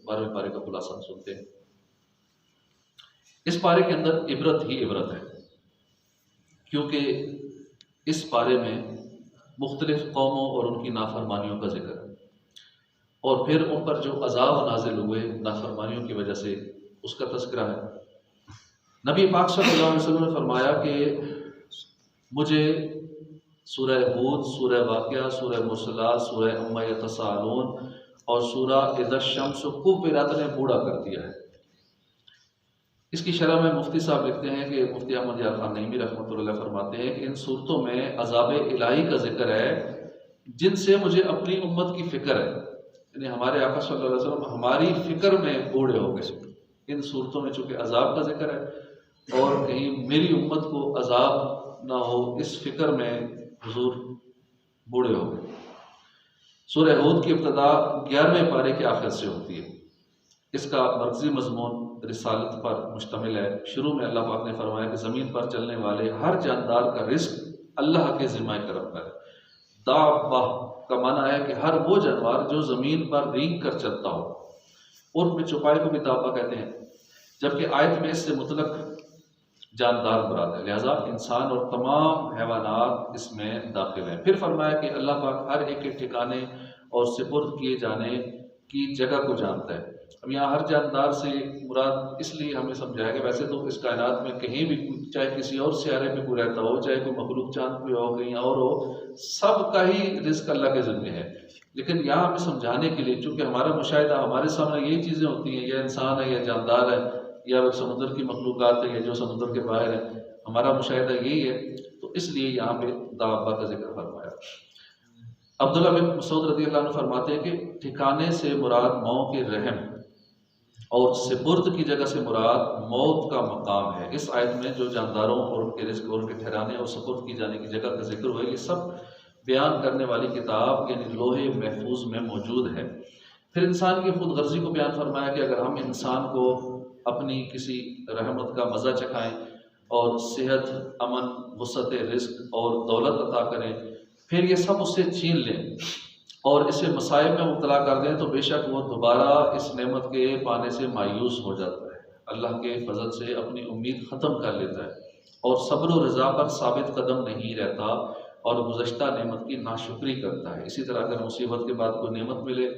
12वें पारे का खुलासा हम सुनते हैं। इस पारे के अंदर इबरत ही इबरत है, क्योंकि इस पारे में मुख्तलिफ कौमों और उनकी नाफरमानियों का जिक्र है, और फिर उन पर जो अजाब नाजिल हुए नाफरमानियों की वजह से उसका तज़किरा है। नबी पाक सल्लल्लाहु अलैहि वसल्लम ने फरमाया कि मुझे सूरह हूद, सूरह वाक़िया, सूरह मुरसलात, सूरह अम्मा यतसाअलून और सूरह इज़ा शम्स कुव्विरत ने बूढ़ा कर दिया है। इसकी शरह में मुफ्ती साहब लिखते हैं कि मुफ्ती अहमद यार खान नईमी रहमतुल्लाह फरमाते हैं कि इन सूरतों में अज़ाब इलाही का जिक्र है जिनसे मुझे अपनी उम्मत की फ़िक्र है, यानी हमारे आका सल्लल्लाहु अलैहि वसल्लम हमारी फ़िक्र में बूढ़े हो गए। इन सूरतों में चूँकि अज़ाब का जिक्र है और कहीं मेरी उम्मत को अज़ाब ना हो इस फ़िक्र में हुजूर बूढ़े हो गए। सूरह हूद की इब्तिदा 11वें पारे के आखिर से होती है। इसका मरकज़ी मज़मून रिसालत पर मुश्तमिल है। शुरू में अल्लाह पाक ने फरमाया कि ज़मीन पर चलने वाले हर जानदार का रिस्क अल्लाह के ज़िम्मा करम पर है। दाब्बा का माना है कि हर वो जानवर जो ज़मीन पर रींग कर चलता हो, उर्फ में चौपाई को भी दाब्बा कहते हैं, जबकि आयत में इससे मुतलक जानदार मुराद है, लिहाजा इंसान और तमाम हैवानात इसमें दाखिल हैं। फिर फरमाया कि अल्लाह पाक हर एक के ठिकाने और सुपुर्द किए जाने की जगह को जानता है। अब यहाँ हर जानदार से मुराद इसलिए हमें समझाया कि वैसे तो इस कायनात में कहीं भी, चाहे किसी और सियारे में कोई रहता हो, चाहे कोई मखलूक चांद पे हो, कहीं और हो, सबका ही रिस्क अल्लाह के ज़िम्मे है। लेकिन यहाँ हमें समझाने के लिए, चूँकि हमारा मुशाहिदा, हमारे सामने यही चीज़ें होती हैं, या इंसान है या जानदार है या समुद्र की मखलूक़ात है या जो समुद्र के बाहर है, हमारा मुशाहिदा यही है, तो इसलिए यहाँ पे दाब्बा का जिक्र फरमाया। अब्दुल्लाह बिन मसूद रज़ियल्लाहु अन्हु फरमाते हैं कि ठिकाने से मुराद मौ के रहम और सिपुर्द की जगह से मुराद मौत का मकाम है। इस आयत में जो जानदारों और उनके रिस्क और उनके ठहराने और सुपुर्द की जाने की जगह का जिक्र हुआ, ये सब बयान करने वाली किताब यानी लोहे महफूज में मौजूद है। फिर इंसान की खुद गर्जी को बयान फरमाया कि अगर हम इंसान को अपनी किसी रहमत का मज़ा चखाएं और सेहत, अमन, वसअत रिस्क और दौलत अता करें, फिर ये सब उससे छीन लें और इसे मसाइब में मुब्तला कर दें, तो बेशक वो दोबारा इस नेमत के पाने से मायूस हो जाता है, अल्लाह के फजल से अपनी उम्मीद ख़त्म कर लेता है और सब्र व रज़ा पर साबित कदम नहीं रहता और गुज़श्ता नेमत की नाशुक्री करता है। इसी तरह अगर मुसीबत के बाद कोई नेमत मिले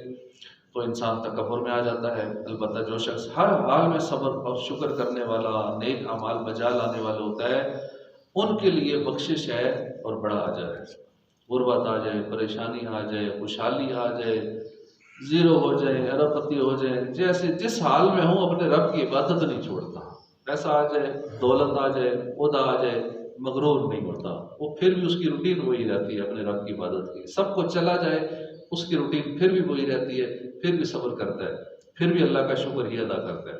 तो इंसान तकब्बुर में आ जाता है। अलबत्ता जो शख्स हर हाल में सब्र और शुक्र करने वाला, नेक अमाल बजा लाने वाला होता है, उनके लिए बख्शिश है और बड़ा अजर है। गुर्बत आ जाए, परेशानी आ जाए, खुशहाली आ जाए, ज़ीरो हो जाए, अरबपति हो जाए, जैसे जिस हाल में हूँ अपने रब की इबादत नहीं छोड़ता। पैसा आ जाए, दौलत आ जाए, ओहदा आ जाए, मगरूर नहीं होता, वो फिर भी उसकी रूटीन वही रहती है अपने रब की इबादत की। सब कुछ चला जाए, उसकी रूटीन फिर भी वही रहती है, फिर भी सब्र करता है, फिर भी अल्लाह का शुक्र ही अदा करता है।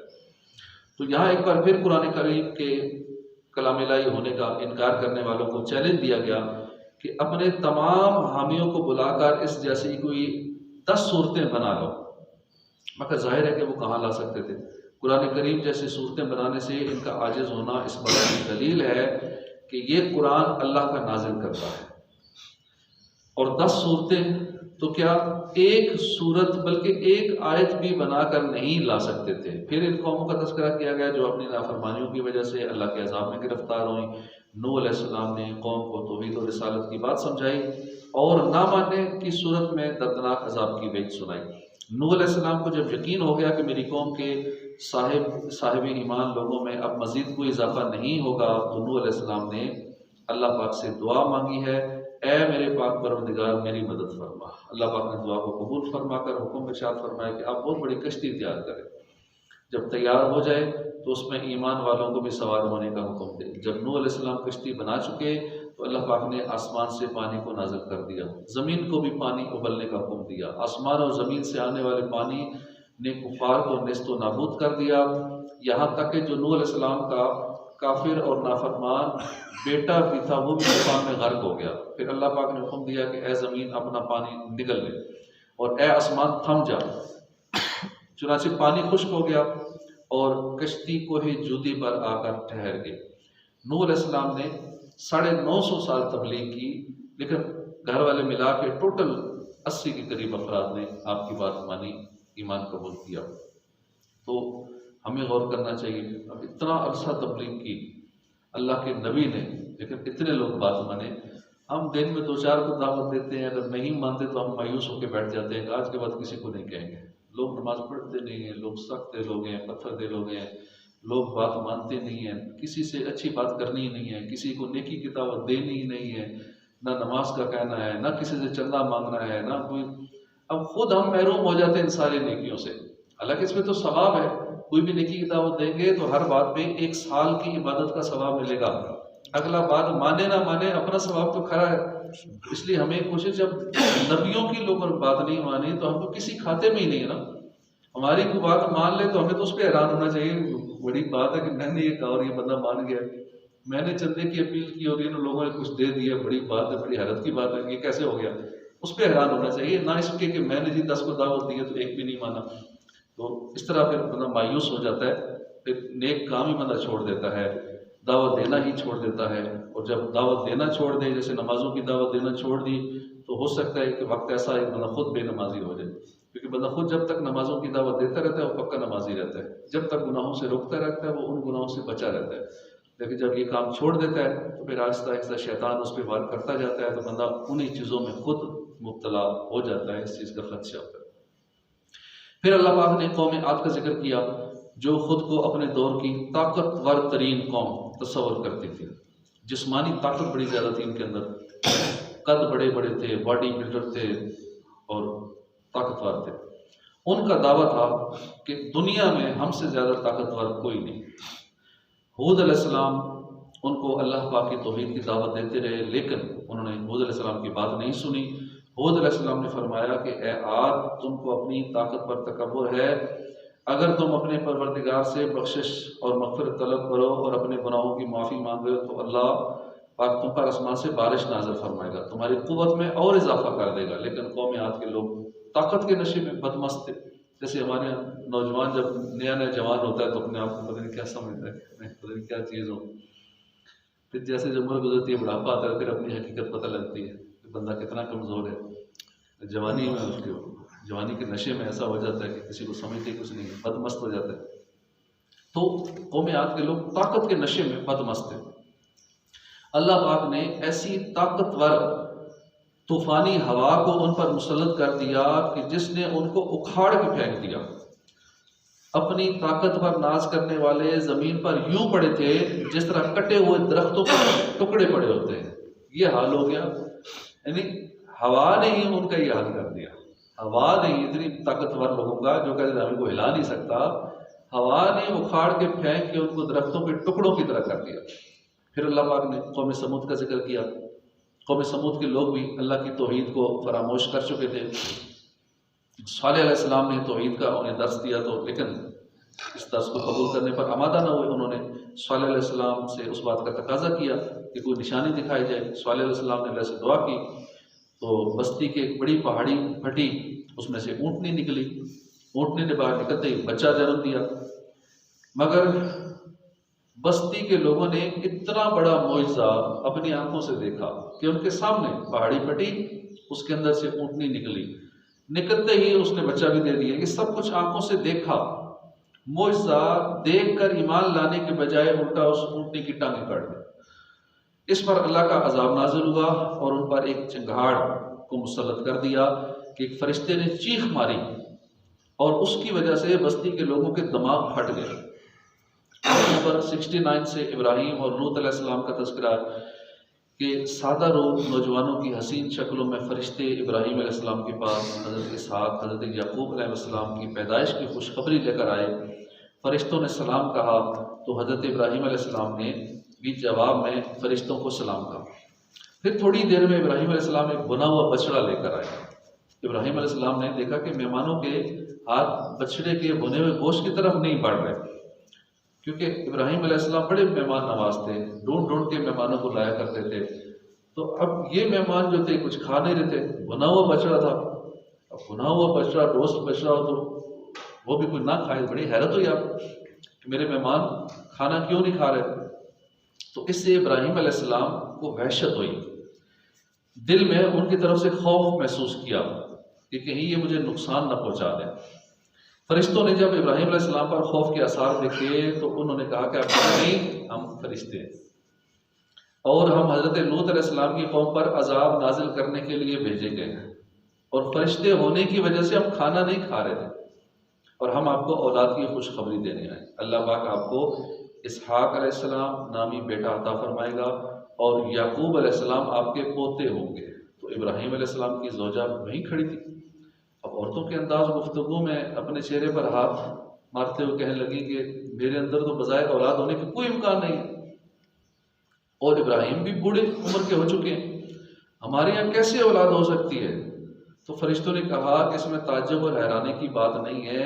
तो यहाँ एक बार फिर कुरान करीम के कलाम इलाही होने का इनकार करने वालों को चैलेंज दिया गया कि अपने तमाम हामियों को बुलाकर इस जैसी कोई 10 सूरतें बना लो। मगर जाहिर है कि वो कहाँ ला सकते थे। कुरान करीम जैसी सूरतें बनाने से इनका आजिज़ होना इस बात की दलील है कि ये कुरान अल्लाह का नाजिल करता है, और 10 सूरतें तो क्या एक सूरत बल्कि एक आयत भी बनाकर नहीं ला सकते थे। फिर इन कौमों का तज़किरा किया गया जो अपनी नाफरमानियों की वजह से अल्लाह के अज़ाब में गिरफ्तार हुई। नूह अलैहिस्सलाम ने कौम को तौहीद और रिसालत की बात समझाई और ना मानने की सूरत में दर्दनाक अज़ाब की वेद सुनाई। नूह अलैहिस्सलाम को जब यकीन हो गया कि मेरी कौम के साहिब ईमान लोगों में अब मज़ीद कोई इजाफा नहीं होगा, तो नूह अलैहिस्सलाम ने अल्लाह पाक से दुआ मांगी है, ए मेरे पाक परवरदिगार मेरी मदद फरमा। अल्लाह पाक ने दुआ को कबूल फरमाकर हुक्म इरशाद फरमाया कि आप बहुत बड़ी कश्ती तैयार करें, जब तैयार हो जाए तो उसमें ईमान वालों को भी सवार होने का हुक्म दे। जब नूह अलैहिस्सलाम कश्ती बना चुके तो अल्लाह पाक ने आसमान से पानी को नाज़िल कर दिया, ज़मीन को भी पानी उबलने का हुक्म दिया। आसमान और ज़मीन से आने वाले पानी ने कुफार को नेस्तो नाबूद कर दिया, यहाँ तक कि जो नूह अलैहिस्सलाम का काफिर और नाफरमान बेटा भी था वो भी तूफान में गर्क हो गया। फिर अल्लाह पाक ने हुक्म दिया कि ए ज़मीन अपना पानी निगल ले और ए आसमान थम जा। चुनांचे पानी खुश्क हो गया और कश्ती को ही जूदी पर आकर ठहर गई। नूह अलैहिस्सलाम ने 950 साल तबलीग की, लेकिन घर वाले मिला के टोटल 80 के करीब अफराद ने आपकी बात मानी, ईमान कबूल किया। तो हमें गौर करना चाहिए। अब इतना अरसा तबलीग की अल्लाह के नबी ने, लेकिन इतने लोग बात माने। हम दिन में 2-4 को दावत देते हैं, अगर नहीं मानते तो हम मायूस होकर बैठ जाते हैं कि आज के बाद किसी को नहीं कहेंगे। लोग नमाज पढ़ते नहीं हैं, लोग सख्त लोग हैं, पत्थर दे लोग हैं, लोग बात मानते नहीं हैं, किसी से अच्छी बात करनी ही नहीं है, किसी को नेकी की दावत देनी ही नहीं है, ना नमाज का कहना है, ना किसी से चंदा मांगना है, ना कोई। अब खुद हम महरूम हो जाते हैं इन सारी नेकियों से। हालांकि इसमें तो सवाब है, कोई भी नेकी की दावत देंगे तो हर बात पे 1 साल की इबादत का सवाब मिलेगा। अगला बात माने ना माने, अपना सवाब तो खरा है। इसलिए हमें कोशिश, जब नबियों की लोग बात नहीं मानी तो हमको किसी खाते में ही नहीं है ना। हमारी कोई बात मान ले तो हमें तो उस पर हैरान होना चाहिए। बड़ी बात है कि मैंने ये कहा और ये बंदा मान गया, मैंने चंदे की अपील की और इन लोगों ने कुछ दे दिया, बड़ी बात है, बड़ी हैरत की बात है, ये कैसे हो गया। उस पर हैरान होना चाहिए, ना इसके कि मैंने जी 10 को दावत दी है तो एक भी नहीं माना। तो इस तरह फिर बंदा मायूस हो जाता है, फिर नेक काम ही बंदा छोड़ देता है, दावत देना ही छोड़ देता है। और जब दावत देना छोड़ दे, जैसे नमाजों की दावत देना छोड़ दी, तो हो सकता है कि वक्त ऐसा है बंदा खुद बेनमाजी हो जाए। क्योंकि बंदा खुद जब तक नमाजों की दावत देता रहता है वो पक्का नमाजी रहता है, जब तक गुनाहों से रोकता रहता है वो उन गुनाहों से बचा रहता है। लेकिन जब ये काम छोड़ देता है तो फिर आहिस्ता आहिस्ता शैतान उस पर वार करता जाता है, तो बंदा उन्हीं चीज़ों में खुद मुब्तला हो जाता है। इस चीज़ का खदशा होता है। फिर अल्लाह पाक ने कौम आद का जिक्र किया, जो खुद को अपने दौर की ताकतवर तरीन कौम तस्वर करती थी। जिस्मानी ताकत बड़ी ज़्यादा थी इनके अंदर, कद बड़े बड़े थे, बॉडी बिल्डर थे और ताकतवर थे। उनका दावा था कि दुनिया में हमसे ज़्यादा ताकतवर कोई नहीं। हूद अलैहिस्सलाम उनको अल्लाह पाक की तौहीद की दावत देते रहे, लेकिन उन्होंने हूद अलैहिस्सलाम की बात नहीं सुनी। हूद अलैहिस्सलाम ने फरमाया कि ए आद, तुमको अपनी ताकत पर तकब्बुर है, अगर तुम अपने परवरदिगार से बख्शिश और मग़फ़िरत तलब करो और अपने गुनाहों की माफ़ी मांगो तो अल्लाह पाक तुम पर आसमान से बारिश नाज़िल फरमाएगा, तुम्हारी क़ुव्वत में और इजाफा कर देगा। लेकिन कौम आद के लोग ताकत के नशे में बदमस्त थे। जैसे हमारे यहाँ नौजवान जब नया नया जवान होता है तो अपने आप को पता नहीं क्या समझता है, पता नहीं क्या चीज़ हो, फिर जैसे जब उम्र गुजरती है, बुढ़ापा आता है, फिर अपनी हकीकत पता लगती है कि बंदा कितना कमज़ोर है। जवानी में उसके जवानी के नशे में ऐसा हो जाता है कि किसी को समझते कुछ नहीं, बदमस्त हो जाता है। तो कौम आद के लोग ताकत के नशे में बदमस्त थे। अल्लाह पाक ने ऐसी ताकतवर तूफानी हवा को उन पर मुसल्लत कर दिया कि जिसने उनको उखाड़ के फेंक दिया। अपनी ताकत पर नाज करने वाले जमीन पर यूं पड़े थे जिस तरह कटे हुए दरख्तों पर टुकड़े पड़े होते हैं, ये हाल हो गया। यानी हवा ने ही उनका ये हाल कर दिया। हवा ने इतनी ताकतवर लोगों का, जो कहते हमें को हिला नहीं सकता, हवा ने उखाड़ के फेंक के उनको दरख्तों के टुकड़ों की तरह कर दिया। फिर अल्लाह पाक ने कौम समूद का जिक्र किया। कौम समूद के लोग भी अल्लाह की तौहीद को फरामोश कर चुके थे। सालेह अलैहिस्सलाम ने तौहीद का उन्हें दर्स दिया, तो लेकिन इस दर्स को कबूल करने पर आमादा न हुए। उन्होंने सालेह अलैहिस्सलाम से उस बात का तकाजा किया कि कोई निशानी दिखाई जाए। सालेह अलैहिस्सलाम ने अल्लाह से दुआ की तो बस्ती की एक बड़ी पहाड़ी फटी, उसमें से ऊँटनी निकली। ऊँटनी ने बाहर निकलते ही बच्चा जन्म दिया। मगर बस्ती के लोगों ने इतना बड़ा मुआजिज़ा अपनी आंखों से देखा कि उनके सामने पहाड़ी फटी, उसके अंदर से ऊँटनी निकली, निकलते ही उसने बच्चा भी दे दिया। ये सब कुछ आंखों से देखा, मुआजिज़ा देखकर ईमान लाने के बजाय उल्टा उस ऊँटनी की टांगें काट दी। इस पर अल्लाह का अजाब नाज़िल हुआ और उन पर एक चिंगाड़ को मुसल्लत कर दिया कि एक फरिश्ते ने चीख मारी और उसकी वजह से बस्ती के लोगों के दिमाग फट गए। नंबर 69 से इब्राहीम और लूत अलैहिस्सलाम का तज़किरा कि सादा रूह नौजवानों की हसीन शक्लों में फरिश्ते इब्राहीम अलैहिस्सलाम के पास हज़रत इसहाक़ हज़रत याकूब अलैहिस्सलाम की पैदाइश की खुशखबरी लेकर आए। फरिश्तों ने सलाम कहा तो हज़रत इब्राहीम अलैहिस्सलाम ने भी जवाब में फरिश्तों को सलाम कहा। फिर थोड़ी देर में इब्राहीम अलैहिस्सलाम एक बुना हुआ बछड़ा लेकर आए। इब्राहीम अलैहिस्सलाम ने देखा कि मेहमानों के हाथ बछड़े के बुने हुए गोश्त की तरफ नहीं बढ़ रहे, क्योंकि इब्राहीम अलैहिस्सलाम बड़े मेहमान नवाज थे, ढूंढ ढूंढ के मेहमानों को लाया करते थे। तो अब ये मेहमान जो थे कुछ खा नहीं रहे थे, बुना हुआ बछड़ा था। अब बुना हुआ बछड़ा, रोस्ट बछड़ा हो तो वो भी कोई ना खाए, बड़ी हैरत हुई आप कि मेरे मेहमान खाना क्यों नहीं खा रहे। तो इससे इब्राहीम अलैहिस्सलाम को वहशत हुई, दिल में उनकी तरफ से खौफ महसूस किया कि कहीं ये मुझे नुकसान न पहुंचा दें। फरिश्तों ने जब इब्राहीम अलैहिस्सलाम पर खौफ के आसार देखे तो उन्होंने कहा कि अब नहीं, हम फरिश्ते हैं और हम हज़रत लूत अलैहिस्सलाम की कौम पर अजाब नाजिल करने के लिए भेजे गए हैं और फरिश्ते होने की वजह से हम खाना नहीं खा रहे थे और हम आपको औलाद की खुशखबरी देने आए। अल्लाह पाक आपको इसहाक अलैहिस्सलाम नामी बेटा अता फरमाएगा और याकूब अलैहिस्सलाम आपके पोते होंगे। तो इब्राहीम अलैहिस्सलाम की ज़ौजा वहीं खड़ी थी। अब औरतों के अंदाज गुफ्तगू में अपने चेहरे पर हाथ मारते हुए कहने लगी कि मेरे अंदर तो बजाय औलाद होने का कोई इम्कान नहीं है और इब्राहिम भी बूढ़े उम्र के हो चुके हैं, हमारे यहाँ कैसे औलाद हो सकती है। तो फरिश्तों ने कहा कि इसमें ताज्जुब और हैरानी की बात नहीं है,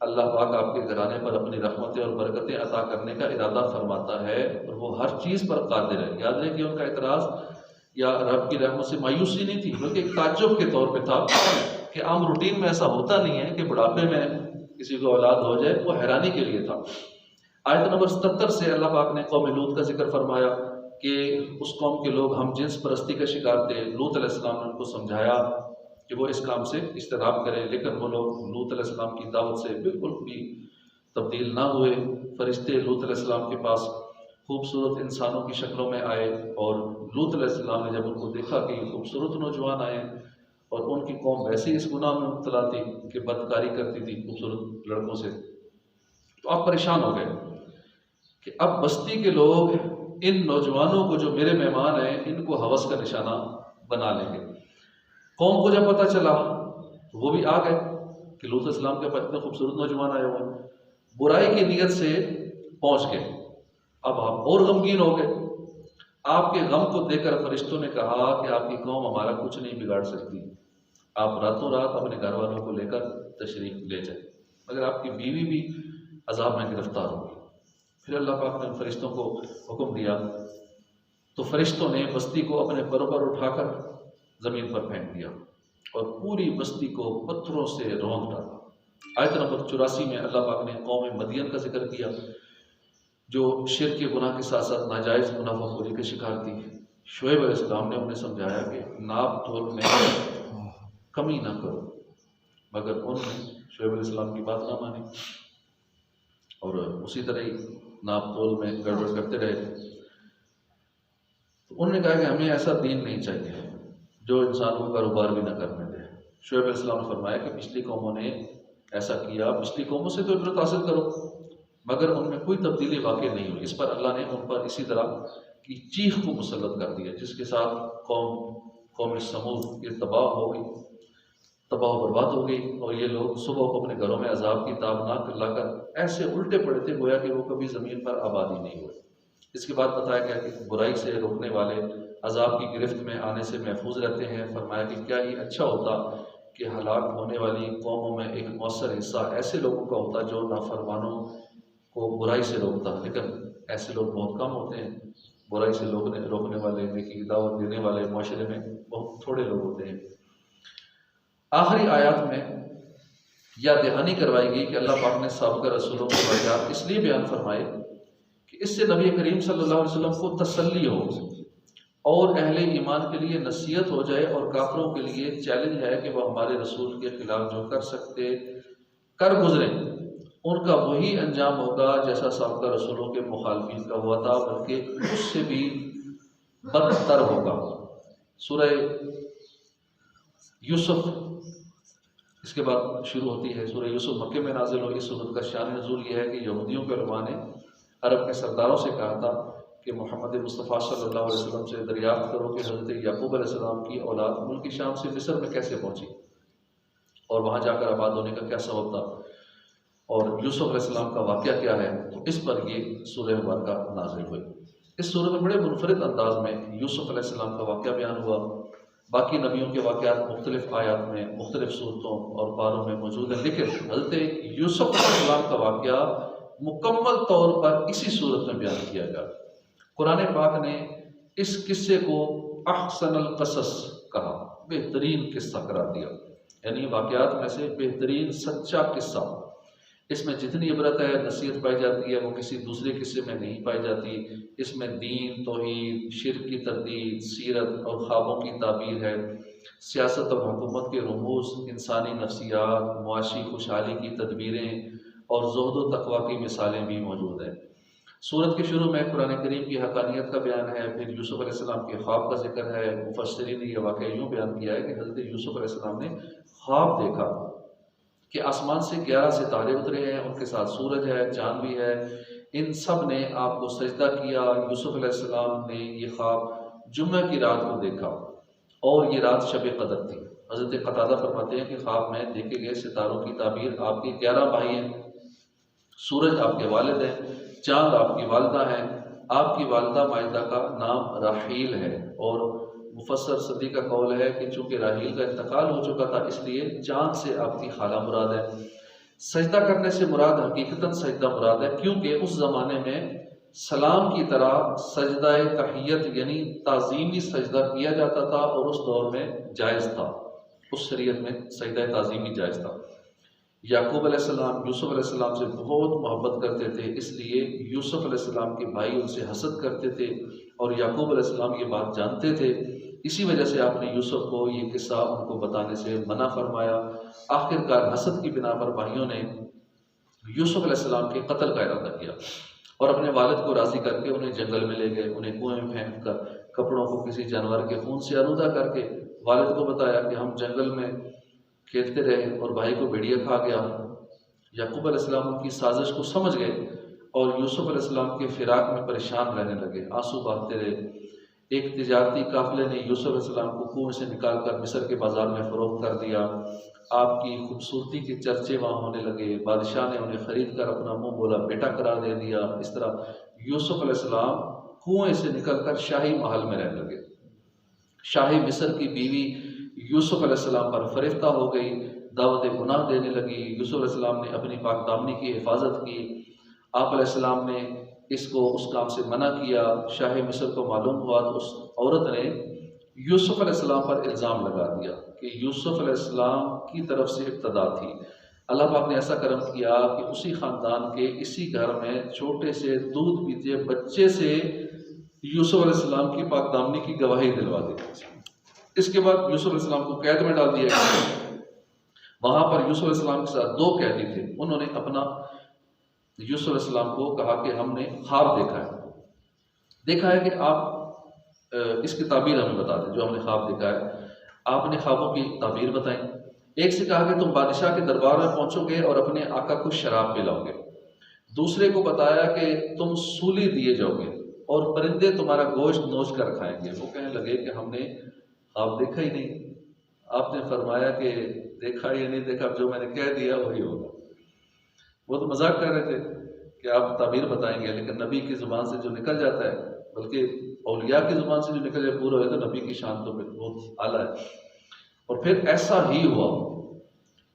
अल्लाह पाक आपके घराने पर अपनी रहमतें और बरकतें अता करने का इरादा फरमाता है और वो हर चीज़ पर कादिर है। याद रहे कि उनका एतराज़ या रब की रहमत से मायूसी नहीं थी, बल्कि एक ताज्जुब के तौर पे था कि आम रूटीन में ऐसा होता नहीं है कि बुढ़ापे में किसी को औलाद हो जाए, वो हैरानी के लिए था। आयत नंबर 77 से अल्लाह पाक ने कौम लूत का जिक्र फरमाया कि उस कौम के लोग हम जिन्स परस्ती का शिकार थे। लूत अलैहिस्सलाम ने उनको समझाया कि वो इस काम से इज्तनाब करें, लेकिन वो लोग लूत अलैहिस्सलाम की दावत से बिल्कुल भी तब्दील ना हुए। फरिश्ते लूत अलैहिस्सलाम के पास खूबसूरत इंसानों की शक्लों में आए और लूत अलैहिस्सलाम ने जब उनको देखा कि खूबसूरत नौजवान आए और उनकी कौम वैसे इस गुनाह में मुब्तला थी कि बदकारी करती थी खूबसूरत लड़कों से, तो आप परेशान हो गए कि अब बस्ती के लोग इन नौजवानों को जो मेरे मेहमान हैं इनको हवस का निशाना बना लेंगे। कौम को जब पता चला तो वो भी आ गए कि लूत अलैहिस्सलाम के पास इतने खूबसूरत नौजवान आए हुए हैं, बुराई की नीयत से पहुंच गए। अब आप और गमगीन हो गए। आपके गम को देखकर फरिश्तों ने कहा कि आपकी कौम हमारा कुछ नहीं बिगाड़ सकती, आप रातों रात अपने घर वालों को लेकर तशरीफ ले जाए, मगर आपकी बीवी भी अजाब में गिरफ्तार होगी। फिर अल्लाह पाक ने फरिश्तों को हुक्म दिया तो फरिश्तों ने बस्ती को अपने परों पर उठाकर ज़मीन पर फेंक दिया और पूरी बस्ती को पत्थरों से रौंद डाला। आयत नंबर 84 में अल्लाह पाक ने कौम मदियन का जिक्र किया जो शिर्क के गुनाह के साथ साथ नाजायज़ मुनाफाखोरी के शिकार थी। शुएब अलैहिस्सलाम ने उन्हें समझाया कि नाप तोल में कमी ना करो, मगर उन्होंने शुएब अलैहिस्सलाम की बात ना मानी और उसी तरह ही नाप तोल में गड़बड़ करते रहे। तो उन्होंने कहा कि हमें ऐसा दीन नहीं चाहिए जो इंसान को कारोबार भी ना करने दे। शुएब अलैहिस्सलाम ने फरमाया कि पिछली कौमों ने ऐसा किया, पिछली कौमों से तो इबरत हासिल करो, मगर उनमें कोई तब्दीली वाक़ई नहीं हुई। इस पर अल्लाह ने उन पर इसी तरह की चीख को मुसल्लत कर दिया जिसके साथ कौम समूद ये तबाह हो गई, तबाह बर्बाद हो गई और ये लोग सुबह को अपने घरों में अजाब की ताबनाक लाकर ऐसे उल्टे पड़े थे गोया कि वो कभी ज़मीन पर आबादी नहीं हुए। इसके बाद बताया गया कि बुराई से रोकने वाले अजाब की गिरफ्त में आने से महफूज रहते हैं। फरमाया कि क्या ही अच्छा होता कि हलाक होने वाली कौमों में एक मौसर हिस्सा ऐसे लोगों का होता जो नाफरमानों को बुराई से रोकता, लेकिन ऐसे लोग बहुत कम होते हैं। बुराई से रोकने वाले, नेकी की दावत देने वाले माशरे में बहुत थोड़े लोग होते हैं। आखिरी आयत में यह दहानी करवाई गई कि अल्लाह पाक ने साबिक़ रसूलों के वाक़यात इसलिए बयान फरमाए कि इससे नबी करीम सल्लल्लाहु अलैहि वसल्लम को तसल्ली हो और अहले ईमान के लिए नसीहत हो जाए और काफिरों के लिए चैलेंज है कि वह हमारे रसूल के खिलाफ जो कर गुजरें उनका वही अंजाम होगा जैसा साबिक़ रसूलों के मुखालफिन का हुआ था, बल्कि उससे भी बदतर होगा। सूरह यूसुफ इसके बाद शुरू होती है। सूरह यूसुफ मक्के में नाजिल हुई। इस सूरत का शान नज़ूल यह है कि यहूदियों के उलमा ने अरब के सरदारों से कहा था कि मोहम्मद मुस्तफ़ा सल्लल्लाहु अलैहि वसल्लम से दरियाफ्त करो कि हज़रत याकूब अलैहिस्सलाम की औलाद मुल्क शाम से मिस्र में कैसे पहुंची और वहां जाकर आबाद होने का क्या सबब था और यूसुफ अलैहिस्सलाम का वाक़या क्या है। तो इस पर ये सूरह मुबारका नाजिल हुई। इस सूरत में बड़े मुनफरिद अंदाज में यूसुफ अलैहिस्सलाम का वाक़या बयान हुआ। बाकी नबियों के वाक़यात मुख्तलिफ आयात में मुख्तलिफ सूरतों और पारों में मौजूद हैं, लेकिन हज़रत यूसुफ अलैहिस्सलाम का वाक़या मुकम्मल तौर पर इसी सूरत में बयान किया गया। कुरान पाक ने इस किस्से को अहसनुल क़सस कहा, बेहतरीन किस्सा करार दिया, यानी वाक़यात में से बेहतरीन सच्चा किस्सा। इसमें जितनी इबरत है, नसीहत पाई जाती है, वो किसी दूसरे किस्से में नहीं पाई जाती। इसमें दीन, तौहीद, शिर्क की तरदीद, सीरत और ख्वाबों की ताबीर है। सियासत और हुकूमत के रमूज़, इंसानी नफ्सियात, मुआशी खुशहाली की तदबीरें और ज़ुहद व तक़वा की मिसालें भी मौजूद हैं। सूरत के शुरू में कुरान करीम की हक़ानियत का बयान है, फिर यूसुफ़ अलैहिस्सलाम के ख्वाब का जिक्र है। मुफ़स्सिरीन ने यह वाक़या यूँ बयान किया है कि हज़रत यूसुफ़ अलैहिस्सलाम ने ख्वाब देखा कि आसमान से 11 सितारे उतरे हैं, उनके साथ सूरज है, चाँद भी है, इन सब ने आपको सजदा किया। यूसुफ़ अलैहिस्सलाम ने ये ख्वाब जुम्मे की रात को देखा और ये रात शब कदर थी। हज़रत कतादा फरमाते हैं कि ख्वाब में देखे गए सितारों की ताबीर आपके 11 भाई हैं, सूरज आपके वालिद हैं, चाँद आपकी वालदा है। आपकी वालदा माइदा का नाम राहील है और मुफस्सर सदी का कौल है कि चूँकि राहील का इंतकाल हो चुका था इसलिए चाँद से आपकी खाला मुराद है। सजदा करने से मुराद हकीकतन सजदा मुराद है, क्योंकि उस ज़माने में सलाम की तरह सजदा तहियत यानी ताज़ीमी सजदा किया जाता था और उस दौर में जायज़ था, उस शरीयत में सजदा ताज़ीमी जायज़ था। याकूब अलैहिस्सलाम यूसुफ अलैहिस्सलाम से बहुत मोहब्बत करते थे, इसलिए यूसुफ अलैहिस्सलाम के भाई उनसे हसद करते थे और याकूब अलैहिस्सलाम ये बात जानते थे। इसी वजह से आपने यूसुफ को ये किस्सा उनको बताने से मना फरमाया। आखिरकार हसद की बिना पर भाइयों ने यूसुफ अलैहिस्सलाम के कत्ल का इरादा किया और अपने वालिद को राज़ी करके उन्हें जंगल में ले गए। उन्हें कुएं में फेंक कर कपड़ों को किसी जानवर के खून से आलूदा करके वालिद को बताया कि हम जंगल में खेलते रहे और भाई को भेड़िया खा गया। याकूब अलैहिस्सलाम उनकी साजिश को समझ गए और यूसुफ अलैहिस्सलाम के फिराक में परेशान रहने लगे, आंसू बहाते रहे। एक तिजारती काफिले ने यूसुफ अलैहिस्सलाम को कुएं से निकालकर मिस्र के बाजार में फ़रोख्त कर दिया। आपकी खूबसूरती के चर्चे वहाँ होने लगे। बादशाह ने उन्हें खरीद कर अपना मुंह बोला बेटा करार दे दिया। इस तरह यूसुफ अलैहिस्सलाम कुएं से निकलकर शाही महल में रहने लगे। शाही मिस्र की बीवी यूसुफ अलैहिस्सलाम पर फरिश्ता हो गई, दावत गुनाह देने लगी। यूसुफ अलैहिस्सलाम ने अपनी पाकदामनी की हिफाजत की। आप अलैहिस्सलाम ने इसको उस काम से मना किया। शाही मिस्र को मालूम हुआ तो उस औरत ने यूसुफ अलैहिस्सलाम पर इल्ज़ाम लगा दिया कि यूसुफ अलैहिस्सलाम की तरफ से इब्तदा थी। अल्लाह पाक ने ऐसा करम किया कि उसी ख़ानदान के इसी घर में छोटे से दूध पीते बच्चे से यूसुफ अलैहिस्सलाम की पाकदामनी की गवाही दिलवा दी। इसके बाद यूसुफ अलैहिस्सलाम को कैद में डाल दिया गया। वहां पर यूसुफ अलैहिस्सलाम के साथ 2 कैदी थे। उन्होंने अपना यूसुफ अलैहिस्सलाम को कहा कि हमने ख्वाब देखा है कि आप इसकी ताबीर हमें बता दें, जो हमने ख्वाब देखा है। आपने ख्वाबों की ताबीर बताई। एक से कहा कि तुम बादशाह के दरबार में पहुंचोगे और अपने आका को शराब पिलाओगे। दूसरे को बताया कि तुम सूली दिए जाओगे और परिंदे तुम्हारा गोश्त नोच कर खाएंगे। वो कहने लगे कि हमने ख्वाब देखा ही नहीं। आपने फरमाया कि देखा या नहीं देखा, जो मैंने कह दिया वही होगा। वो तो मजाक कर रहे थे कि आप ताबीर बताएंगे, लेकिन नबी की ज़ुबान से जो निकल जाता है, बल्कि औलिया की ज़ुबान से जो निकल जाए पूरा है, तो नबी की शान तो बहुत आला है। और फिर ऐसा ही हुआ,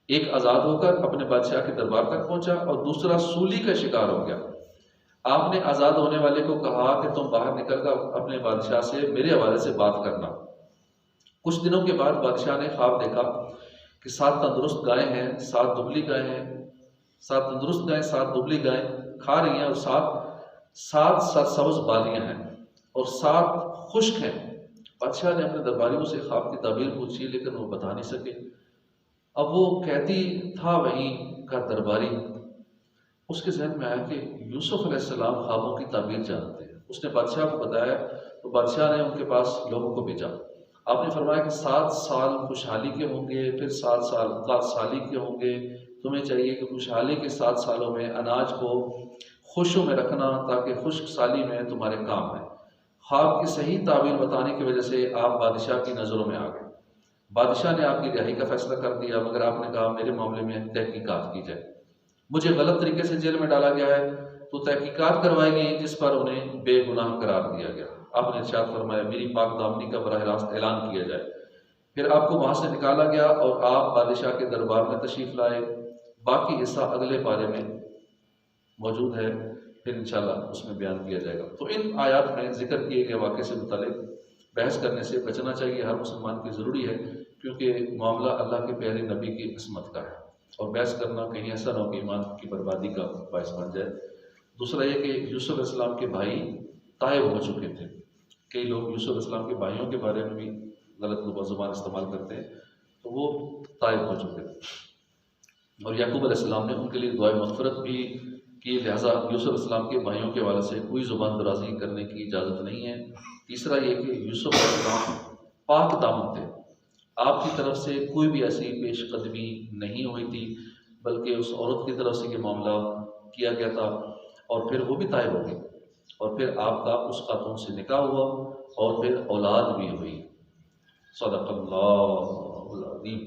एक आज़ाद होकर अपने बादशाह के दरबार तक पहुंचा और दूसरा सूली का शिकार हो गया। आपने आज़ाद होने वाले को कहा कि तुम बाहर निकलकर अपने बादशाह से मेरे हवाले से बात करना। कुछ दिनों के बाद बादशाह ने ख्वाब देखा कि 7 तंदुरुस्त गायें हैं, 7 दुबली गायें हैं, 7 तंदुरुस्त गायें 7 दुबली गायें खा रही हैं और 7 सब्ज़ बालियां हैं और 7 खुश्क हैं। बादशाह ने अपने दरबारियों से ख्वाब की ताबीर पूछी, लेकिन वो बता नहीं सके। अब वो कैदी था वहीं का दरबारी, उसके जहन में आया कि यूसुफ अलैहिस्सलाम ख्वाबों की ताबीर जानते हैं। उसने बादशाह को बताया तो बादशाह ने उनके पास लोगों को भेजा। आपने फरमाया कि 7 साल खुशहाली के होंगे, फिर 7 साल साली के होंगे। तुम्हें चाहिए कि खुशहाली के 7 सालों में अनाज को खुशों में रखना ताकि खुश्क साली में तुम्हारे काम आए। ख्वाब की सही ताबीर बताने की वजह से आप बादशाह की नज़रों में आ गए। बादशाह ने आपकी रिहाई का फैसला कर दिया, मगर आपने कहा मेरे मामले में तहकीकात की जाए। मुझे गलत तरीके से जेल में डाला गया है तो तहकीकात करवाई गई जिस पर उन्हें बेगुनाह करार दिया गया। आपने इरशाद फरमाया मेरी पाक दामनी का बराह रास्त ऐलान किया जाए। फिर आपको वहां से निकाला गया और आप बादशाह के दरबार में तशरीफ लाए। बाकी हिस्सा अगले पारे में मौजूद है, फिर इंशाल्लाह उसमें बयान किया जाएगा। तो इन आयात में जिक्र किए गए वाक़े से मुतालिक बहस करने से बचना चाहिए, हर मुसलमान की ज़रूरी है, क्योंकि मामला अल्लाह के प्यारे नबी की किस्मत का है और बहस करना कहीं ऐसा ना हो कि ईमान की बर्बादी का बायस बन जाए। दूसरा ये कि यूसुफ अलैहिस्सलाम के भाई तायब हो चुके थे। कई लोग यूसुफ अलैहिस्सलाम के भाइयों के बारे में भी गलत ज़ुबान इस्तेमाल करते हैं, तो वो ताइब हो चुके थे। और याकूब अलैहिस्सलाम ने उनके लिए दुआए मग़फ़िरत भी की, लिहाजा यूसुफ़ अलैहिस्सलाम के भाइयों के हवाले से कोई ज़ुबान दराज़ी करने की इजाज़त नहीं है। तीसरा ये कि यूसुफ़ अलैहिस्सलाम पाक दामन थे, आपकी तरफ से कोई भी ऐसी पेशकदमी नहीं हुई थी, बल्कि उस औरत की तरफ से ये मामला किया गया था और फिर वो भी ताइब हो गई और फिर आपका उस खातून से निकाह हुआ और फिर औलाद भी हुई। सदक़ल्लाहुल अज़ीम।